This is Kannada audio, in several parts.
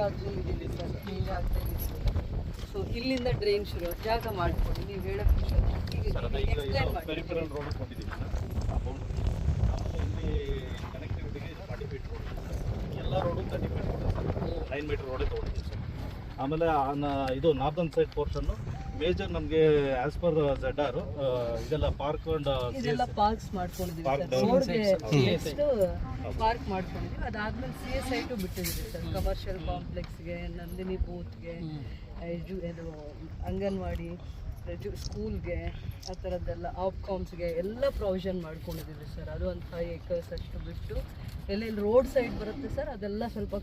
ಜಾಗದಲ್ಲಿ ಇದ್ದೀವಿ ಸರ್, ಈ ಜಾಗದಲ್ಲಿ. ಸೊ ಇಲ್ಲಿಂದ ಡ್ರೈನ್ ಶುರು ಜಾಗ ಮಾಡ್ಕೊಡಿ, ನೀವು ಹೇಳೋಕ್ಕೆ ಪೆರಿಫೆರಲ್ ರೋಡ್ ಕೊಟ್ಟಿದ್ದೀವಿ ಸರ್. ಇಲ್ಲಿ ಕನೆಕ್ಟಿವಿಟಿಗೆ 40 ಫೀಟ್ ರೋಡ್, ಎಲ್ಲ road 30 feet road sir, 9 metre ರೋಡೇ ತೊಗೊಂಡಿದ್ದೀವಿ ಸರ್. ಆಮೇಲೆ ಇದು ನಾರ್ದನ್ ಸೈಡ್ ಪೋರ್ಷನ್ನು ಮೇಜರ್ ನಮಗೆ ಆಸ್ ಪರ್ ZR ಇದೆಲ್ಲ ಪಾರ್ಕ್ ಅಂಡ್ ಇದೆಲ್ಲ ಪಾರ್ಕ್ಸ್ ಮಾಡ್ಕೊಂಡಿದ್ದೀವಿ ಸರ್, ರೋಡ್ಗೆ ಎಷ್ಟು ಪಾರ್ಕ್ ಮಾಡ್ಕೊಂಡಿದ್ದೀವಿ. ಅದಾದ್ಮೇಲೆ CS ಐಟು ಬಿಟ್ಟಿದ್ದೀವಿ ಸರ್, ಕಮರ್ಷಿಯಲ್ ಕಾಂಪ್ಲೆಕ್ಸ್ಗೆ, ನಂದಿನಿ ಬೂತ್ಗೆ, ಇದು ಅಂಗನವಾಡಿ, ಸ್ಕೂಲ್ಗೆ, ಆ ಥರದ್ದೆಲ್ಲ ಆಪ್ಕಾಮ್ಸ್ಗೆ ಎಲ್ಲ ಪ್ರೊವಿಷನ್ ಮಾಡ್ಕೊಂಡಿದ್ದೀವಿ ಸರ್. ಅದು ಒಂದು 5 acres ಅಷ್ಟು ಬಿಟ್ಟು ಎಲ್ಲೆಲ್ಲಿ ರೋಡ್ ಸೈಡ್ ಬರುತ್ತೆ ಸರ್ ಅದೆಲ್ಲ ಸ್ವಲ್ಪ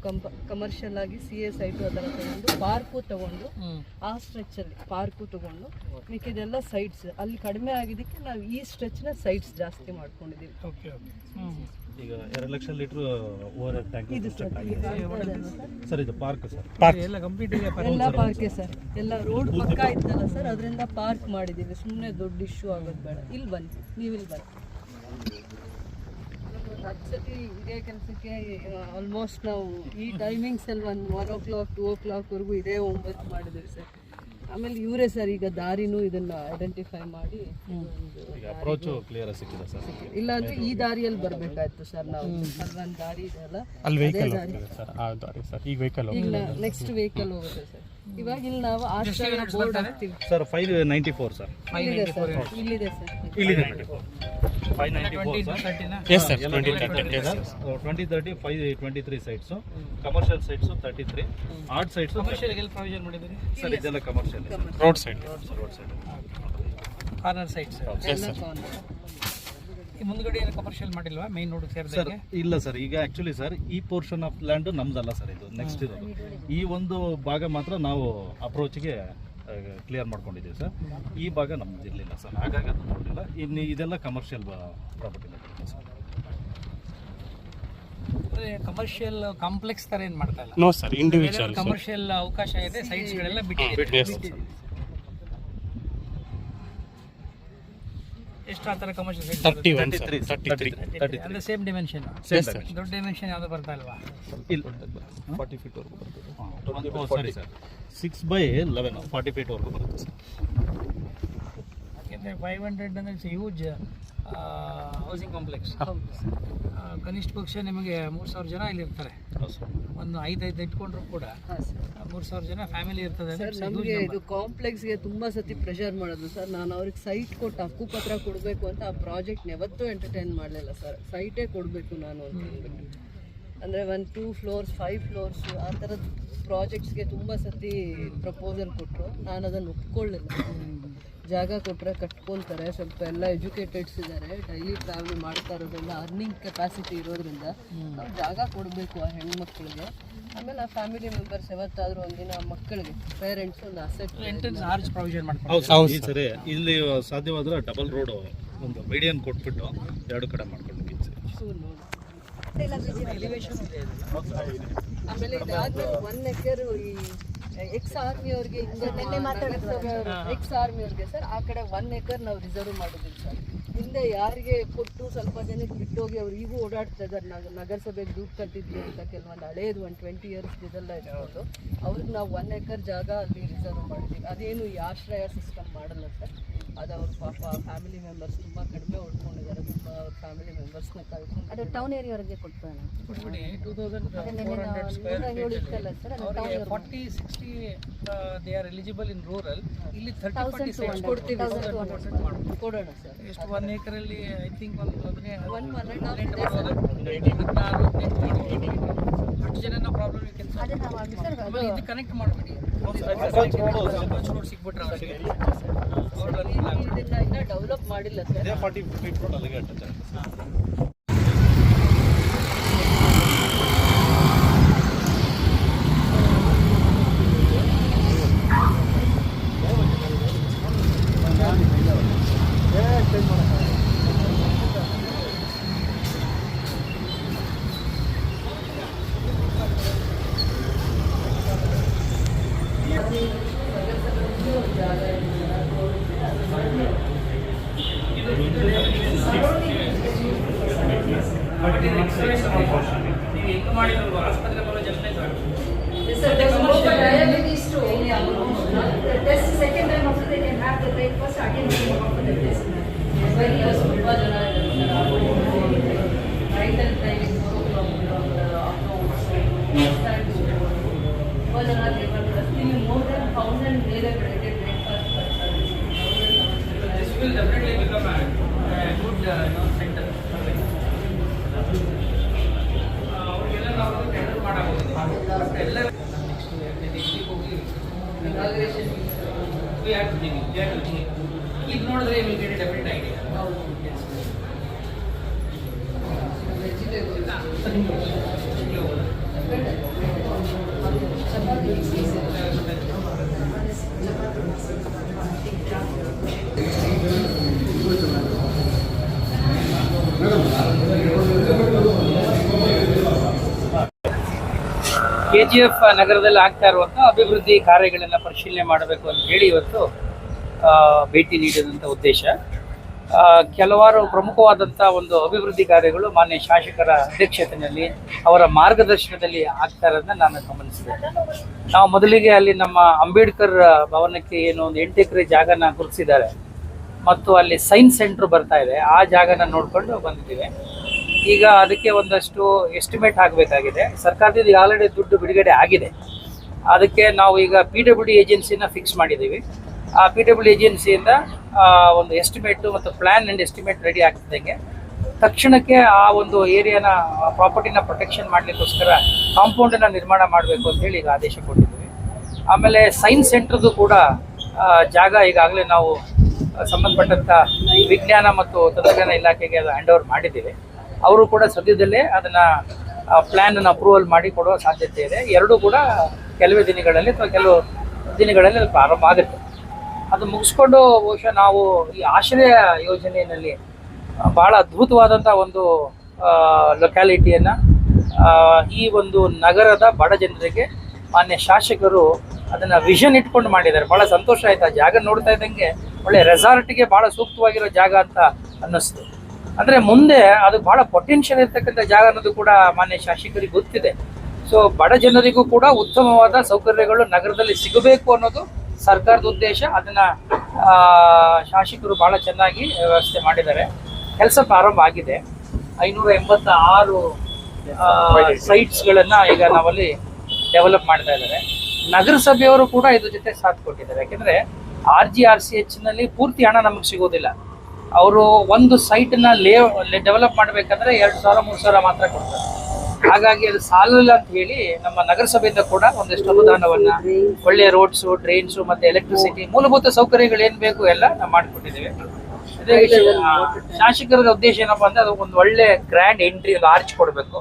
ಕಮರ್ಷಿಯಲ್ ಆಗಿ CS ಐಟು ಅದರ ತಗೊಂಡು ಪಾರ್ಕು ತಗೊಂಡು ಆ ಸ್ಟ್ರೆಚಲ್ಲಿ ಪಾರ್ಕು ತಗೊಂಡು ಮಿಕ್ಕಿದೆಲ್ಲ ಸೈಟ್ಸ್ ಅಲ್ಲಿ ಕಡಿಮೆ ಆಗಿದ್ದಕ್ಕೆ ನಾವು ಈ ಸ್ಟ್ರೆಚ್ನ ಸೈಟ್ಸ್ ಜಾಸ್ತಿ ಮಾಡ್ಕೊಂಡಿದ್ದೀವಿ. ಈಗ 2 ಲಕ್ಷ ಲೀಟರ್ ಓವರ್ ಟ್ಯಾಂಕ್ ಇದು ಸರ್, ಇದು ಪಾರ್ಕ್ ಸರ್, ಎಲ್ಲ ಕಂಪ್ಲೀಟ್ ಎಲ್ಲ ಪಾರ್ಕೆ ಸರ್, ಎಲ್ಲ ರೋಡ್ ಪಕ್ಕ ಇತ್ತಲ್ಲ ಸರ್, ಅದರಿಂದ ಪಾರ್ಕ್ ಮಾಡಿದ್ದೀವಿ. ಸುಮ್ಮನೆ ದೊಡ್ಡ ಇಶ್ಯೂ ಆಗೋದು ಬೇಡ. ಇಲ್ಲಿ ಬನ್ನಿ, ನೀವು ಇಲ್ಲಿ ಬನ್ನಿ. ಸತಿ ಇದೇ ಕೆಲಸಕ್ಕೆ ಆಲ್ಮೋಸ್ಟ್ ನಾವು ಈ ಟೈಮಿಂಗ್ಸಲ್ಲಿ 1 o'clock 2 o'clockವರೆಗೂ ಇದೇ ಹೋಮ್ವರ್ಕ್ ಮಾಡಿದ್ದೀವಿ ಸರ್. ಆಮೇಲೆ ಇವರೇ ಸರ್ ಈಗ ದಾರಿನೂ ಇದನ್ನ ಐಡೆಂಟಿಫೈ ಮಾಡಿ ಅಪ್ರೋಚ್ ಕ್ಲಿಯರ್ ಸಿಕ್ಕಿದೆ ಸರ್. ಇಲ್ಲಾಂದ್ರೆ ಈ ದಾರಿಯಲ್ಲಿ ಬರಬೇಕಾಯ್ತು ಸರ್ ನಾವು. ಅಲ್ಲೊಂದು ದಾರಿ ಇದೆಯಲ್ಲ, ಈಗ ನೆಕ್ಸ್ಟ್ ವೆಹಿಕಲ್ ಹೋಗುತ್ತೆ ಸರ್. ಇವಾಗ ಇಲ್ಲಿ ನಾವು ಆಶ್ರಯ ಬೋರ್ಡ್ ಹಾಕ್ತೀವಿ ಸರ್. 594 ಸರ್, ಇಲ್ಲಿದೆ ಸರ್, ಇಲ್ಲಿದೆ ಸರ್, ಇಲ್ಲಿದೆ 594 sir. Yes sir, 2030 sir. 2030 523 sites, commercial sites 33, art sites commercial ಎಲ್ಲಿ ಪ್ರೊವಿಷನ್ ಮಾಡಿದ್ದೀರಿ ಸರ್? ಇದೆಲ್ಲ commercial Road side. Corner side sir. Yes sir. ಈ ಮುಂದ್ಗಡೆ ಏನು ಕಮರ್ಷಿಯಲ್ ಮಾಡಿಲ್ವಾ ಮೇನ್ ರೋಡ್ ಸರ್? ಸೇರಿದಂಗೆ? ಇಲ್ಲ ಸರ್, ಈಗ ಆಕ್ಚುಲಿ ಸರ್ ಈ ಪೋರ್ಷನ್ ಆಫ್ ಲ್ಯಾಂಡ್ ನಮ್ದಲ್ಲ ಸರ್, ಇದು ನೆಕ್ಸ್ಟ್ ಇರೋದು. ಈ ಒಂದು ಭಾಗ ಮಾತ್ರ ನಾವು ಅಪ್ರೋಚ್ಗೆ ಕ್ಲಿಯರ್ ಮಾಡ್ಕೊಂಡಿದ್ದೀವಿ ಸರ್. ಈ ಭಾಗ ನಮ್ದು ಇರಲಿಲ್ಲ ಸರ್, ಹಾಗಾಗಿ ಅದು ನೋಡಲಿಲ್ಲ. ಇನ್ನು ಇದೆಲ್ಲ commercial property sir. Commercial complex ತರ ಏನು ಮಾಡ್ತಾ ಇಲ್ಲ? No sir, individual. ಕಮರ್ಷಿಯಲ್ ಅವಕಾಶ ಇದೆ, ಸೈಟ್ಸ್ ಗಳೆಲ್ಲ ಬಿಟ್ಟಿದೆ. Yes sir. ಎಷ್ಟು ಆ ಥರ ಕಮರ್ಷಿಯಲ್ ಸೈಟ್? 31 sir. 33. ಅಂದ್ರೆ ಸೇಮ್ ಡಿಮೆನ್ಷನ್. Yes sir. ದೊಡ್ಡ ಡಿಮೆನ್ಷನ್ ಯಾವುದು ಬರ್ತಾ ಇಲ್ವಾ? ಇಲ್ಲ 40 ಫೀಟ್ ವರೆಗೂ ಬರ್ತದೆ. ಸಾರಿ ಸರ್, 6/11 40 ಫೀಟ್ ವರೆಗೂ ಬರುತ್ತೆ ಸರ್. ಯಾಕೆಂದರೆ 500 ಅಂದರೆ ಇಟ್ಸ್ ಹ್ಯೂಜ್ ಹೌಸಿಂಗ್ ಕಾಂಪ್ಲೆಕ್ಸ್. ಕನಿಷ್ಠ ಪಕ್ಷ ನಿಮಗೆ 3,000 ಜನ ಇಲ್ಲಿ ಇರ್ತಾರೆ. ಒಂದು 5 ಇಟ್ಕೊಂಡ್ರು ಕೂಡ 3,000 ಜನ ಫ್ಯಾಮಿಲಿ ಇರ್ತದೆ. ಸರ್ ನಮಗೆ ಇದು ಕಾಂಪ್ಲೆಕ್ಸ್ಗೆ ತುಂಬ ಸತಿ ಪ್ರೆಷರ್ ಮಾಡೋದು ಸರ್. ನಾನು ಅವ್ರಿಗೆ ಸೈಟ್ ಕೊಟ್ಟು ಹಕ್ಕುಪತ್ರ ಕೊಡಬೇಕು ಅಂತ ಆ ಪ್ರಾಜೆಕ್ಟ್ನ ಯಾವತ್ತೂ ಎಂಟರ್ಟೈನ್ ಮಾಡಲಿಲ್ಲ ಸರ್. ಸೈಟೇ ಕೊಡಬೇಕು ನಾನು ಅಂತ ಹೇಳ್ಬಿಟ್ಟು. ಅಂದರೆ 1 2 floors 5 floors ಆ ಥರದ ಪ್ರಾಜೆಕ್ಟ್ಸ್ಗೆ ತುಂಬ ಸತಿ ಪ್ರಪೋಸಲ್ ಕೊಟ್ಟರು. ನಾನು ಅದನ್ನು ಒಪ್ಕೊಳ್ಳಿಲ್ಲ. ಜಾಗ ಕೊಟ್ಟರೆ ಕಟ್ಕೊತಾರೆ, ಸ್ವಲ್ಪ ಎಲ್ಲ ಎಜುಕೇಟೆಡ್ಸ್ ಇದ್ದಾರೆ, ಡೈಲಿ ಟ್ರಾವೆಲ್ ಮಾಡ್ತಾ ಇರೋದ್ರಿಂದ ಅರ್ನಿಂಗ್ ಕೆಪಾಸಿಟಿ ಇರೋದ್ರಿಂದ ನಾವು ಜಾಗ ಕೊಡಬೇಕು ಆ ಹೆಣ್ಮಕ್ಳಿಗೆ. ಆಮೇಲೆ ಆ ಫ್ಯಾಮಿಲಿ ಮೆಂಬರ್ಸ್ ಯಾವತ್ತಾದರೂ ಒಂದಿನ ಮಕ್ಕಳಿಗೆ ಪೇರೆಂಟ್ಸ್ ಒಂದು ಅಸೆಟ್ ಎಂಟ್ರೆನ್ಸ್ ಆರ್ಚ್ ಪ್ರೊವಿಷನ್ ಮಾಡ್ಕೊಂಡು ಈ ಸರಿ ಇಲ್ಲಿ ಸಾಧ್ಯವಾದ್ರೆ ಡಬಲ್ ರೋಡ್ ಒಂದು ಮೀಡಿಯನ್ ಕೊಟ್ಬಿಟ್ಟು 2 ಕಡೆ ಮಾಡ್ಕೊಂಡಿದ್ದೀವಿ ಸರ್. ಆಮೇಲೆ ಇದಾದ್ಮೇಲೆ 1 acre ಈ ಎಕ್ಸ್ ಆರ್ಮಿಯವ್ರಿಗೆ ಸರ್ ಆ ಕಡೆ 1 acre ನಾವು ರಿಸರ್ವ್ ಮಾಡಿದ್ದೀವಿ ಸರ್. ಹಿಂದೆ ಯಾರಿಗೆ ಕೊಟ್ಟು ಸ್ವಲ್ಪ ಜನಕ್ಕೆ ಬಿಟ್ಟೋಗಿ ಅವ್ರು ಈಗೂ ಓಡಾಡ್ತಾ ಇದ್ದಾರೆ. ನಗರಸಭೆಗೆ ದುಡ್ಡು ಕಟ್ಟಿದ್ವಿ ಅಂತ ಕೆಲವೊಂದು ಹಳೇದು 20 years ಇದೆಲ್ಲ ಇಟ್ಕೊಂಡು ಅವ್ರಿಗೆ ನಾವು 1 acre ಜಾಗ ಅಲ್ಲಿ ರಿಸರ್ವ್ ಮಾಡಿದ್ದೀವಿ. ಅದೇನು ಈ ಆಶ್ರಯ ಸಿಸ್ಟಮ್ ಮಾಡಲ್ಲ ಸರ್. ಅದು ಅವ್ರ ಪಾಪ ಫ್ಯಾಮಿಲಿ ಮೆಂಬರ್ಸ್ ತುಂಬ ಕಡಿಮೆ ಉಳ್ಕೊಂಡಿದ್ದಾರೆ. ತುಂಬ ಅವ್ರ ಫ್ಯಾಮಿಲಿ ಮೆಂಬರ್ಸ್ನ ಕಳ್ಕೊಂಡು ಅದು ಟೌನ್ ಏರಿಯಾವರೆಗೆ ಕೊಟ್ಬಿಡೋಣ. 2400 square feet 40-60 they are eligible in rural. ಇಲ್ಲಿ 30-40 ಸೈಟ್ಸ್ ಕೊಡ್ತೀವಿ ಕೊಡೋಣ ಸರ್. ಎಷ್ಟು 1 acre ಅಲ್ಲಿ ಐ ಥಿಂಕ್ ಒಂದು 10 ಜನನ ಪ್ರಾಬ್ಲಮ್ ಇದೆ. ಇದು ಕನೆಕ್ಟ್ ಮಾಡಬೇಡಿ, ರೋಡ್ ಸಿಕ್ಬಿಟ್ರೆ ಅವರಿಗೆ ಇದನ್ನ ಡೆವಲಪ್ ಮಾಡಿಲ್ಲ ಸರ್. 40 ಫೀಟ್ ರೋಡ್ ಅಲ್ಲಿಗೆ ಅಟ್ಯಾಚ್ ಆಗುತ್ತೆ ಸರ್. ನೀವು ಹೆಂಗೆ ಮಾಡಿದ್ರು ಆಸ್ಪತ್ರೆ ಬರೋ ಜನ There's no diabetes to any amount. The test second time after they can have the breakfast again they can offer the test. Very useful. Right and time 4 o'clock more than 1,000 daily breakfast. This will definitely become a good center. ಅವ್ರಿಗೆಲ್ಲ ನಾವು ಟೆಂಡರ್ ಮಾಡಬಹುದು. ಎಲ್ಲ ನೆಕ್ಸ್ಟ್ ಇದಕ್ಕೆ ಹೋಗಿ inauguration we have to think. ಇದು ನೋಡಿದ್ರೆ you will get a definite idea. KGF ನಗರದಲ್ಲಿ ಆಗ್ತಾ ಇರುವಂಥ ಅಭಿವೃದ್ಧಿ ಕಾರ್ಯಗಳನ್ನು ಪರಿಶೀಲನೆ ಮಾಡಬೇಕು ಅಂತ ಹೇಳಿ ಇವತ್ತು ಭೇಟಿ ನೀಡಿದಂಥ ಉದ್ದೇಶ. ಕೆಲವಾರು ಪ್ರಮುಖವಾದಂಥ ಒಂದು ಅಭಿವೃದ್ಧಿ ಕಾರ್ಯಗಳು ಮಾನ್ಯ ಶಾಸಕರ ಅಧ್ಯಕ್ಷತೆಯಲ್ಲಿ ಅವರ ಮಾರ್ಗದರ್ಶನದಲ್ಲಿ ಆಗ್ತಾ ಇರೋದನ್ನ ನಾನು ಗಮನಿಸಿದೆ. ನಾವು ಮೊದಲಿಗೆ ಅಲ್ಲಿ ನಮ್ಮ ಅಂಬೇಡ್ಕರ್ ಭವನಕ್ಕೆ ಏನು ಒಂದು 8 ಎಕರೆ ಜಾಗನ ಗುರುತಿಸಿದ್ದಾರೆ ಮತ್ತು ಅಲ್ಲಿ ಸೈನ್ಸ್ ಸೆಂಟ್ರ್ ಬರ್ತಾ ಇದೆ, ಆ ಜಾಗನ ನೋಡಿಕೊಂಡು ಬಂದಿದ್ದೀವಿ. ಈಗ ಅದಕ್ಕೆ ಒಂದಷ್ಟು ಎಸ್ಟಿಮೇಟ್ ಆಗಬೇಕಾಗಿದೆ. ಸರ್ಕಾರದಿಂದ ಈಗಾಗಲೇ ದುಡ್ಡು ಬಿಡುಗಡೆ ಆಗಿದೆ. ಅದಕ್ಕೆ ನಾವು ಈಗ PWD ಏಜೆನ್ಸಿನ ಫಿಕ್ಸ್ ಮಾಡಿದ್ದೀವಿ. ಆ PWD ಏಜೆನ್ಸಿಯಿಂದ ಒಂದು ಎಸ್ಟಿಮೇಟು ಮತ್ತು ಪ್ಲ್ಯಾನ್ ಆ್ಯಂಡ್ ಎಸ್ಟಿಮೇಟ್ ರೆಡಿ ಆಗ್ತಿದ್ದಂಗೆ ತಕ್ಷಣಕ್ಕೆ ಆ ಒಂದು ಏರಿಯಾನ ಪ್ರಾಪರ್ಟಿನ ಪ್ರೊಟೆಕ್ಷನ್ ಮಾಡಲಿಕ್ಕೋಸ್ಕರ ಕಾಂಪೌಂಡನ್ನು ನಿರ್ಮಾಣ ಮಾಡಬೇಕು ಅಂತೇಳಿ ಈಗ ಆದೇಶ ಕೊಟ್ಟಿದ್ದೀವಿ. ಆಮೇಲೆ ಸೈನ್ಸ್ ಸೆಂಟ್ರದ್ದು ಕೂಡ ಜಾಗ ಈಗಾಗಲೇ ನಾವು ಸಂಬಂಧಪಟ್ಟಂಥ ವಿಜ್ಞಾನ ಮತ್ತು ತಂತ್ರಜ್ಞಾನ ಇಲಾಖೆಗೆ ಅದು ಹ್ಯಾಂಡ್ ಓವರ್ ಮಾಡಿದ್ದೀವಿ. ಅವರು ಕೂಡ ಸದ್ಯದಲ್ಲೇ ಅದನ್ನು ಪ್ಲ್ಯಾನನ್ನು ಅಪ್ರೂವಲ್ ಮಾಡಿ ಕೊಡುವ ಸಾಧ್ಯತೆ ಇದೆ. ಎರಡೂ ಕೂಡ ಕೆಲವೇ ದಿನಗಳಲ್ಲಿ ಅಥವಾ ಕೆಲವು ದಿನಗಳಲ್ಲಿ ಅದು ಪ್ರಾರಂಭ ಆಗುತ್ತೆ. ಅದು ಮುಗಿಸ್ಕೊಂಡು ಬಹುಶಃ ನಾವು ಈ ಆಶ್ರಯ ಯೋಜನೆಯಲ್ಲಿ ಭಾಳ ಅದ್ಭುತವಾದಂಥ ಒಂದು ಲೊಕ್ಯಾಲಿಟಿಯನ್ನು ಈ ಒಂದು ನಗರದ ಬಡ ಜನರಿಗೆ ಮಾನ್ಯ ಶಾಸಕರು ಅದನ್ನು ವಿಷನ್ ಇಟ್ಕೊಂಡು ಮಾಡಿದ್ದಾರೆ. ಭಾಳ ಸಂತೋಷ ಆಯಿತು. ಆ ಜಾಗ ನೋಡ್ತಾ ಇದ್ದಂಗೆ ಒಳ್ಳೆ ರೆಸಾರ್ಟ್ಗೆ ಭಾಳ ಸೂಕ್ತವಾಗಿರೋ ಜಾಗ ಅಂತ ಅನ್ನಿಸ್ತು. ಅಂದರೆ ಮುಂದೆ ಅದು ಭಾಳ ಪೊಟೆನ್ಷಿಯಲ್ ಇರ್ತಕ್ಕಂಥ ಜಾಗ ಅನ್ನೋದು ಕೂಡ ಮಾನ್ಯ ಶಾಸಕರಿಗೆ ಗೊತ್ತಿದೆ. ಸೊ ಬಡ ಜನರಿಗೂ ಕೂಡ ಉತ್ತಮವಾದ ಸೌಕರ್ಯಗಳು ನಗರದಲ್ಲಿ ಸಿಗಬೇಕು ಅನ್ನೋದು ಸರ್ಕಾರದ ಉದ್ದೇಶ. ಅದನ್ನು ಶಾಸಕರು ಭಾಳ ಚೆನ್ನಾಗಿ ವ್ಯವಸ್ಥೆ ಮಾಡಿದ್ದಾರೆ. ಕೆಲಸ ಪ್ರಾರಂಭ ಆಗಿದೆ. 586 ಸೈಟ್ಸ್ಗಳನ್ನು ಈಗ ನಾವಲ್ಲಿ ಡೆವಲಪ್ ಮಾಡ್ತಾ ಇದ್ದಾರೆ. ನಗರಸಭೆಯವರು ಕೂಡ ಇದ್ರ ಜೊತೆ ಸಾಥ್ ಕೊಟ್ಟಿದ್ದಾರೆ. ಯಾಕೆಂದರೆ RGRCHನಲ್ಲಿ ಪೂರ್ತಿ ಹಣ ನಮಗೆ ಸಿಗೋದಿಲ್ಲ. ಅವರು ಒಂದು ಸೈಟನ್ನ ಡೆವಲಪ್ ಮಾಡಬೇಕಂದ್ರೆ 2,000-3,000 ಮಾತ್ರ ಕೊಡ್ತಾರೆ. ಹಾಗಾಗಿ ಅದು ಸಾಲಲ್ಲ ಅಂತ ಹೇಳಿ ನಮ್ಮ ನಗರಸಭೆಯಿಂದ ಕೂಡ ಒಂದಷ್ಟು ಅನುದಾನವನ್ನು, ಒಳ್ಳೆಯ ರೋಡ್ಸು, ಡ್ರೈನ್ಸು ಮತ್ತು ಎಲೆಕ್ಟ್ರಿಸಿಟಿ ಮೂಲಭೂತ ಸೌಕರ್ಯಗಳು ಏನು ಬೇಕು ಎಲ್ಲ ನಾವು ಮಾಡಿಕೊಟ್ಟಿದ್ದೇವೆ. ಅದೇ ಶಾಸಕರ ಉದ್ದೇಶ ಏನಪ್ಪ ಅಂದರೆ ಅದು ಒಂದು ಒಳ್ಳೆ ಗ್ರ್ಯಾಂಡ್ ಎಂಟ್ರಿ, ಒಂದು ಆರ್ಚ್ ಕೊಡಬೇಕು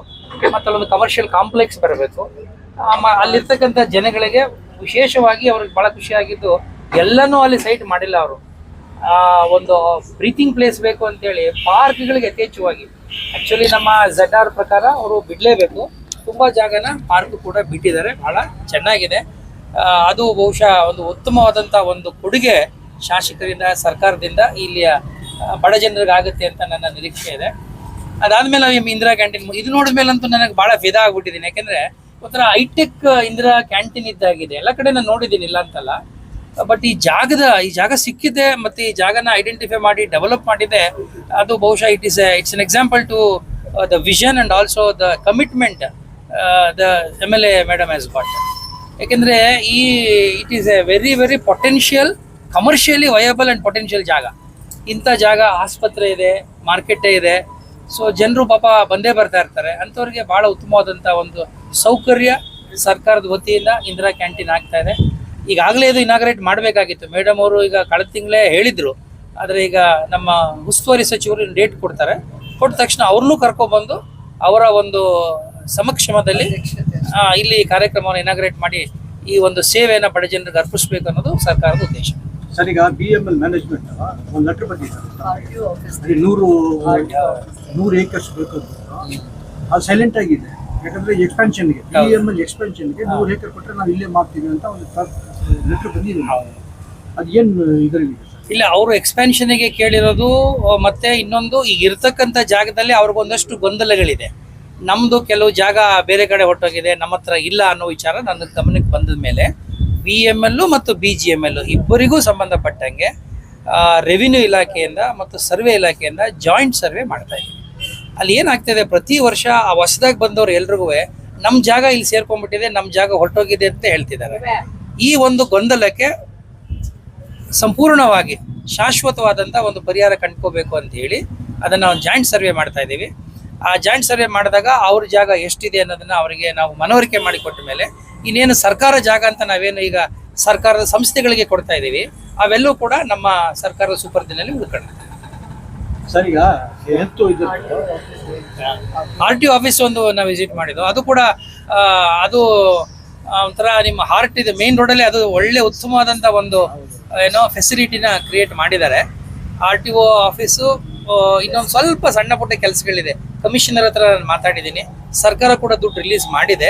ಮತ್ತು ಅಲ್ಲೊಂದು ಕಮರ್ಷಿಯಲ್ ಕಾಂಪ್ಲೆಕ್ಸ್ ಬರಬೇಕು. ಅಲ್ಲಿರ್ತಕ್ಕಂಥ ಜನಗಳಿಗೆ ವಿಶೇಷವಾಗಿ ಅವ್ರಿಗೆ ಭಾಳ ಖುಷಿಯಾಗಿದ್ದು ಎಲ್ಲನೂ ಅಲ್ಲಿ ಸೈಟ್ ಮಾಡಿಲ್ಲ ಅವರು. ಒಂದು ಬ್ರೀತಿಂಗ್ ಪ್ಲೇಸ್ ಬೇಕು ಅಂತೇಳಿ ಪಾರ್ಕ್ಗಳಿಗೆ ಯಥೇಚ್ಛವಾಗಿ, ಆ್ಯಕ್ಚುಲಿ ನಮ್ಮ ZR ಪ್ರಕಾರ ಅವರು ಬಿಡಲೇಬೇಕು. ತುಂಬ ಜಾಗನ ಪಾರ್ಕ್ ಕೂಡ ಬಿಟ್ಟಿದ್ದಾರೆ. ಭಾಳ ಚೆನ್ನಾಗಿದೆ. ಅದು ಬಹುಶಃ ಒಂದು ಉತ್ತಮವಾದಂಥ ಒಂದು ಕೊಡುಗೆ ಶಾಸಕರಿಂದ, ಸರ್ಕಾರದಿಂದ ಇಲ್ಲಿಯ ಬಡ ಜನರಿಗೆ ಆಗುತ್ತೆ ಅಂತ ನನ್ನ ನಿರೀಕ್ಷೆ ಇದೆ. ಅದಾದಮೇಲೆ ನಾವು ಇಂದಿರಾ ಕ್ಯಾಂಟೀನ್ ಇದು ನೋಡಿದ ಮೇಲಂತೂ ನನಗೆ ಭಾಳ ಫಿದಾ ಆಗ್ಬಿಟ್ಟಿದ್ದೀನಿ. ಯಾಕೆಂದರೆ ಒಂಥರ ಹೈಟೆಕ್ ಇಂದಿರಾ ಕ್ಯಾಂಟೀನ್ ಇದ್ದಾಗಿದೆ. ಎಲ್ಲ ಕಡೆ ನಾನು ನೋಡಿದ್ದೀನಿ, ಇಲ್ಲ ಅಂತಲ್ಲ. ಬಟ್ ಈ ಜಾಗ ಸಿಕ್ಕಿದೆ ಮತ್ತು ಈ ಜಾಗನ ಐಡೆಂಟಿಫೈ ಮಾಡಿ ಡೆವಲಪ್ ಮಾಡಿದೆ. ಅದು ಬಹುಶಃ it's an example to the vision and also the commitment the MLA madam has got. ಯಾಕೆಂದರೆ it is a very very potential, commercially viable and potential ಜಾಗ. ಇಂಥ ಜಾಗ ಆಸ್ಪತ್ರೆ ಇದೆ, ಮಾರ್ಕೆಟೇ ಇದೆ. ಸೊ ಜನರು ಪಾಪ ಬಂದೇ ಬರ್ತಾ ಇರ್ತಾರೆ. ಅಂಥವ್ರಿಗೆ ಭಾಳ ಉತ್ತಮವಾದಂಥ ಒಂದು ಸೌಕರ್ಯ ಸರ್ಕಾರದ ವತಿಯಿಂದ ಇಂದಿರಾ ಕ್ಯಾಂಟೀನ್ ಆಗ್ತಾ ಇದೆ. ಈಗಾಗಲೇ ಇದು ಇನಾಗ್ರೇಟ್ ಮಾಡಬೇಕಾಗಿತ್ತು. ಮೇಡಮ್ ಅವರು ಈಗ ಕಳೆದ ತಿಂಗಳೇ ಹೇಳಿದರು. ಆದರೆ ಈಗ ನಮ್ಮ ಉಸ್ತುವಾರಿ ಸಚಿವರು ಡೇಟ್ ಕೊಡ್ತಾರೆ. ಕೊಟ್ಟ ತಕ್ಷಣ ಅವ್ರನ್ನೂ ಕರ್ಕೊಬಂದು ಅವರ ಒಂದು ಸಮಕ್ಷಮದಲ್ಲಿ ಇಲ್ಲಿ ಕಾರ್ಯಕ್ರಮವನ್ನು ಇನಾಗ್ರೇಟ್ ಮಾಡಿ ಈ ಒಂದು ಸೇವೆಯನ್ನು ಬಡ ಜನರಿಗೆ ಅರ್ಪಿಸಬೇಕು ಅನ್ನೋದು ಸರ್ಕಾರದ ಉದ್ದೇಶ. ಸರ್, ಈಗ BML ಮ್ಯಾನೇಜ್ಮೆಂಟ್ ಒಂದು ಲೆಟರ್ ಬಂದಿದೆ. 100 ಏಕರ್ಸ್ ಬೇಕು ಅಂತ. ಅದು ಸೈಲೆಂಟ್ ಆಗಿದೆ. ಯಾಕಂದ್ರೆ ಎಕ್ಸ್ಪೆನ್ಷನ್ಗೆ, BML ಎಕ್ಸ್ಪೆನ್ಷನ್ಗೆ 100 ಏಕರ್ ಕೊಟ್ಟರೆ ನಾವು ಇಲ್ಲೇ ಮಾಡ್ತೀವಿ ಅಂತ ಒಂದು ಲೆಟರ್ ಬಂದಿದೆ. ಅದು ಏನು ಇದರಲ್ಲಿ ಇಲ್ಲ, ಅವರು ಎಕ್ಸ್ಪೆನ್ಷನ್ಗೆ ಕೇಳಿರೋದು. ಮತ್ತೆ ಇನ್ನೊಂದು, ಈಗ ಇರ್ತಕ್ಕಂಥ ಜಾಗದಲ್ಲಿ ಅವ್ರಿಗೊಂದಷ್ಟು ಗೊಂದಲಗಳಿದೆ. ನಮ್ಮದು ಕೆಲವು ಜಾಗ ಬೇರೆ ಕಡೆ ಹೊರಟೋಗಿದೆ, ನಮ್ಮ ಹತ್ರ ಇಲ್ಲ ಅನ್ನೋ ವಿಚಾರ ನನ್ನ ಗಮನಕ್ಕೆ ಬಂದ ಮೇಲೆ VML ಮತ್ತು BGML ಇಬ್ಬರಿಗೂ ಸಂಬಂಧಪಟ್ಟಂಗೆ ರೆವಿನ್ಯೂ ಇಲಾಖೆಯಿಂದ ಮತ್ತು ಸರ್ವೆ ಇಲಾಖೆಯಿಂದ ಜಾಯಿಂಟ್ ಸರ್ವೆ ಮಾಡ್ತಾ ಇದ್ದೀವಿ. ಅಲ್ಲಿ ಏನಾಗ್ತಿದೆ, ಪ್ರತಿ ವರ್ಷ ಆ ಹೊಸದಾಗಿ ಬಂದವರು ಎಲ್ರಿಗೂ ನಮ್ಮ ಜಾಗ ಇಲ್ಲಿ ಸೇರ್ಕೊಂಡ್ಬಿಟ್ಟಿದೆ, ನಮ್ಮ ಜಾಗ ಹೊರಟೋಗಿದೆ ಅಂತ ಹೇಳ್ತಿದ್ದಾರೆ. ಈ ಒಂದು ಗೊಂದಲಕ್ಕೆ ಸಂಪೂರ್ಣವಾಗಿ ಶಾಶ್ವತವಾದಂಥ ಒಂದು ಪರಿಹಾರ ಕಂಡ್ಕೋಬೇಕು ಅಂತ ಹೇಳಿ ಅದನ್ನು ನಾವು ಜಾಯಿಂಟ್ ಸರ್ವೆ ಮಾಡ್ತಾ ಇದ್ದೀವಿ. ಆ ಜಾಯಿಂಟ್ ಸರ್ವೆ ಮಾಡಿದಾಗ ಅವ್ರ ಜಾಗ ಎಷ್ಟಿದೆ ಅನ್ನೋದನ್ನ ಅವರಿಗೆ ನಾವು ಮನವರಿಕೆ ಮಾಡಿಕೊಟ್ಟ ಮೇಲೆ ಇನ್ನೇನು ಸರ್ಕಾರ ಜಾಗ ಅಂತ ನಾವೇನು ಈಗ ಸರ್ಕಾರದ ಸಂಸ್ಥೆಗಳಿಗೆ ಕೊಡ್ತಾ ಇದ್ದೀವಿ, ಅವೆಲ್ಲವೂ ಕೂಡ ನಮ್ಮ ಸರ್ಕಾರದ ಸುಪರ್ದಿನಲ್ಲಿ ಉಳ್ಕೊಂಡಿದೆ. ಸರ್, ಈಗ ಹೆಲ್ತ್ ಇದು RTO ಆಫೀಸ್ ಒಂದು ನಾವು ವಿಸಿಟ್ ಮಾಡಿದ್ದು, ಅದು ಕೂಡ ಅದು ಒಂಥರ ನಿಮ್ಮ ಹಾರ್ಟ್ ಇದೆ ಮೇನ್ ರೋಡಲ್ಲಿ, ಅದು ಒಳ್ಳೆ ಉತ್ತಮವಾದಂಥ ಒಂದು ಫೆಸಿಲಿಟಿನ ಕ್ರಿಯೇಟ್ ಮಾಡಿದ್ದಾರೆ. RTO ಆಫೀಸು ಇನ್ನೊಂದು ಸ್ವಲ್ಪ ಸಣ್ಣ ಪುಟ್ಟ ಕೆಲಸಗಳಿದೆ. ಕಮಿಷನರ್ ಹತ್ರ ನಾನು ಮಾತಾಡಿದ್ದೀನಿ, ಸರ್ಕಾರ ಕೂಡ ದುಡ್ಡು ರಿಲೀಸ್ ಮಾಡಿದೆ.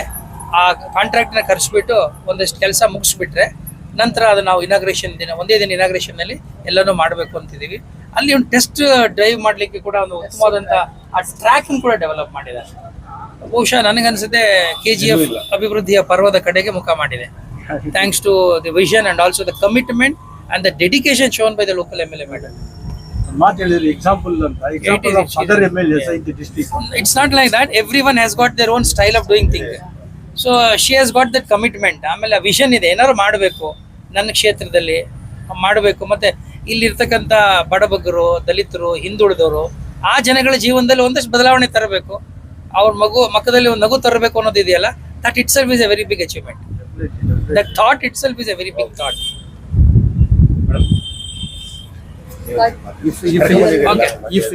ಆ ಕಾಂಟ್ರಾಕ್ಟ್ನ ಕರೆಸ್ಬಿಟ್ಟು ಒಂದಷ್ಟು ಕೆಲಸ ಮುಗಿಸ್ಬಿಟ್ರೆ ನಂತರ ಅದು ನಾವು ಇನಾಗ್ರೇಷನ್ ದಿನ ಒಂದೇ ದಿನ ಇನಾಗ್ರೇಷನ್ನಲ್ಲಿ ಎಲ್ಲನೂ ಮಾಡಬೇಕು ಅಂತಿದ್ದೀವಿ. ಅಲ್ಲಿ ಒಂದು ಟೆಸ್ಟ್ ಡ್ರೈವ್ ಮಾಡಲಿಕ್ಕೆ ಕೂಡ ಒಂದು ಉತ್ತಮವಾದಂಥ ಆ ಟ್ರ್ಯಾಕಿಂಗ್ ಕೂಡ ಡೆವಲಪ್ ಮಾಡಿದ್ದಾರೆ. ಬಹುಶಃ ನನಗನ್ಸುತ್ತೆ KGF ಅಭಿವೃದ್ಧಿಯ ಪರ್ವದ ಕಡೆಗೆ ಮುಖ ಮಾಡಿದೆ. Thanks to the vision and also the commitment and the dedication shown by the local MLA madam. ಮಾತು ಹೇಳಿದ್ರೆ example of other MLAs in the district. It's not like that. Everyone has got their own style of doing things. So she has got that commitment. ಆಮೇಲೆ ವಿಷನ್ ಇದೆ, ಏನಾದ್ರು ಮಾಡಬೇಕು ನನ್ನ ಕ್ಷೇತ್ರದಲ್ಲಿ ಮಾಡಬೇಕು. ಮತ್ತು ಇಲ್ಲಿರ್ತಕ್ಕಂಥ ಬಡಬಗ್ಗರು, ದಲಿತರು, ಹಿಂದುಳಿದವರು, ಆ ಜನಗಳ ಜೀವನದಲ್ಲಿ ಒಂದಷ್ಟು ಬದಲಾವಣೆ ತರಬೇಕು, ಅವ್ರ ಮಕ್ಕದಲ್ಲಿ ಒಂದು ನಗು ತರಬೇಕು ಅನ್ನೋದು ಇದೆಯಲ್ಲ, that itself is a very big achievement. That thought itself is a very big thought. If